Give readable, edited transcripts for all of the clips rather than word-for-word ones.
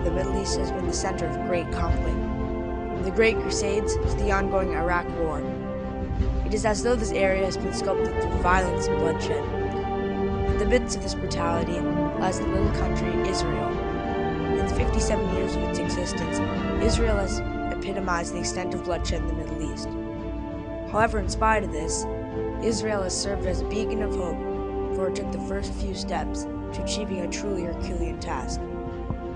the Middle East has been the center of great conflict, from the Great Crusades to the ongoing Iraq War. It is as though this area has been sculpted through violence and bloodshed. In the midst of this brutality lies the little country Israel. In the 57 years of its existence, Israel has epitomized the extent of bloodshed in the Middle East. However, in spite of this, Israel has served as a beacon of hope, for it took the first few steps to achieving a truly Herculean task,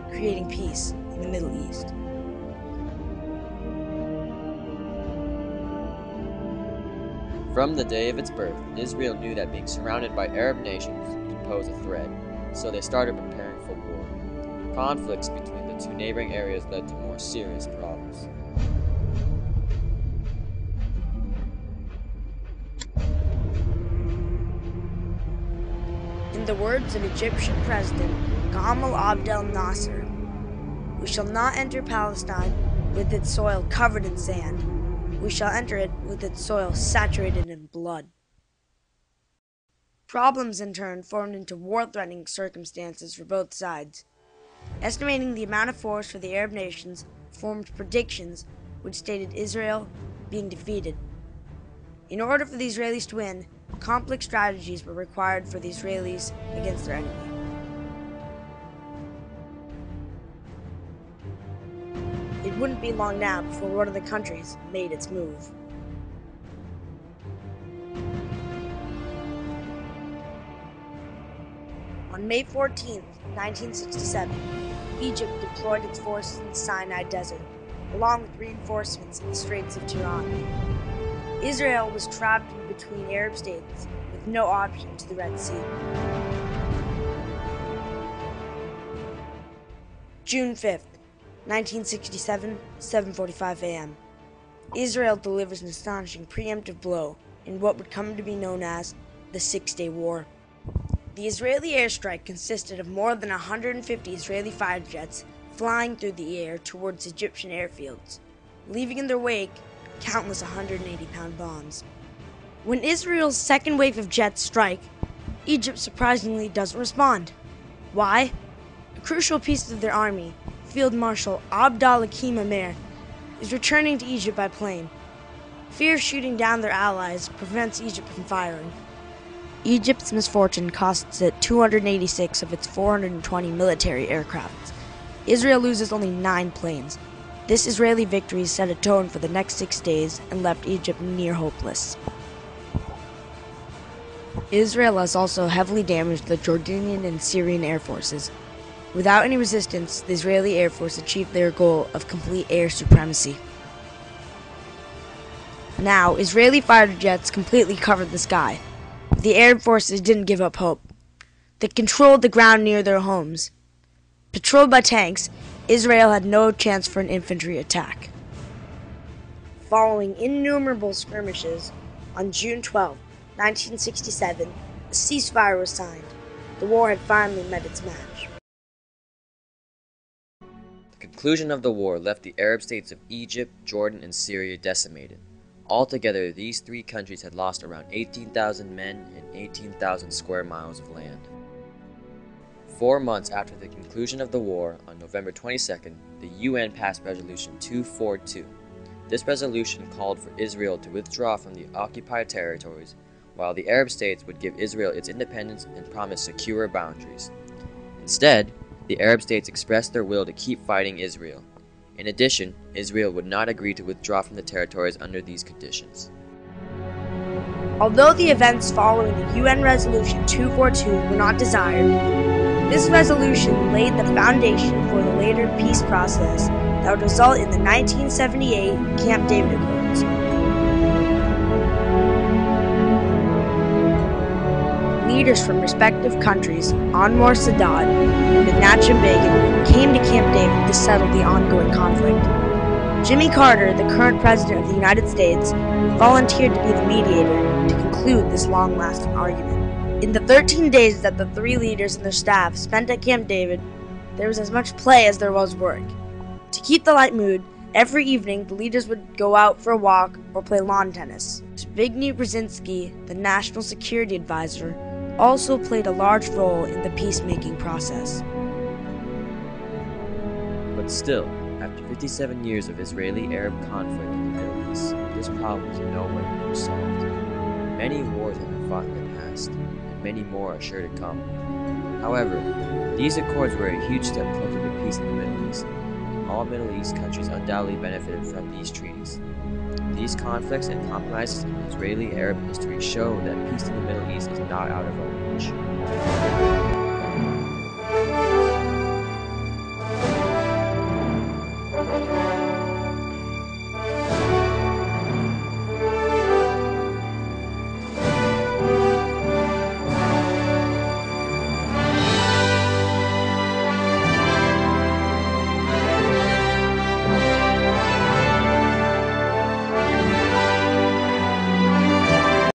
creating peace in the Middle East. From the day of its birth, Israel knew that being surrounded by Arab nations could pose a threat, so they started preparing for war. Conflicts between the two neighboring areas led to more serious problems. In the words of Egyptian President Gamal Abdel Nasser, "We shall not enter Palestine with its soil covered in sand. We shall enter it with its soil saturated in blood." Problems in turn formed into war-threatening circumstances for both sides. Estimating the amount of force for the Arab nations formed predictions which stated Israel being defeated. In order for the Israelis to win, complex strategies were required for the Israelis against their enemy. It wouldn't be long now before one of the countries made its move. On May 14, 1967, Egypt deployed its forces in the Sinai Desert, along with reinforcements in the Straits of Tiran. Israel was trapped in between Arab states with no option to the Red Sea. June 5th, 1967, 7:45 a.m. Israel delivers an astonishing preemptive blow in what would come to be known as the Six-Day War. The Israeli airstrike consisted of more than 150 Israeli fighter jets flying through the air towards Egyptian airfields, leaving in their wake countless 180-pound bombs. When Israel's second wave of jets strike, Egypt surprisingly doesn't respond. Why? A crucial piece of their army, Field Marshal Abd al-Hakim Amir, is returning to Egypt by plane. Fear of shooting down their allies prevents Egypt from firing. Egypt's misfortune costs it 286 of its 420 military aircraft. Israel loses only 9 planes. This Israeli victory set a tone for the next 6 days and left Egypt near hopeless. Israel has also heavily damaged the Jordanian and Syrian air forces. Without any resistance, the Israeli Air Force achieved their goal of complete air supremacy. Now, Israeli fighter jets completely covered the sky. The air forces didn't give up hope. They controlled the ground near their homes. Patrolled by tanks, Israel had no chance for an infantry attack. Following innumerable skirmishes, on June 12, 1967, a ceasefire was signed. The war had finally met its match. The conclusion of the war left the Arab states of Egypt, Jordan, and Syria decimated. Altogether, these 3 countries had lost around 18,000 men and 18,000 square miles of land. 4 months after the conclusion of the war, on November 22nd, the UN passed Resolution 242. This resolution called for Israel to withdraw from the occupied territories, while the Arab states would give Israel its independence and promise secure boundaries. Instead, the Arab states expressed their will to keep fighting Israel. In addition, Israel would not agree to withdraw from the territories under these conditions. Although the events following the UN Resolution 242 were not desired, this resolution laid the foundation for the later peace process that would result in the 1978 Camp David Accords. Leaders from respective countries, Anwar Sadat and Menachem Begin, came to Camp David to settle the ongoing conflict. Jimmy Carter, the current president of the United States, volunteered to be the mediator to conclude this long-lasting argument. In the 13 days that the 3 leaders and their staff spent at Camp David, there was as much play as there was work. To keep the light mood, every evening the leaders would go out for a walk or play lawn tennis. Zbigniew Brzezinski, the National Security Advisor, also played a large role in the peacemaking process. But still, after 57 years of Israeli-Arab conflict in the Middle East, this problem is nowhere near solved. Many wars have been fought in the past, and many more are sure to come. However, these accords were a huge step closer to peace in the Middle East, and all Middle East countries undoubtedly benefited from these treaties. These conflicts and compromises in Israeli-Arab history show that peace in the Middle East is not out of our reach.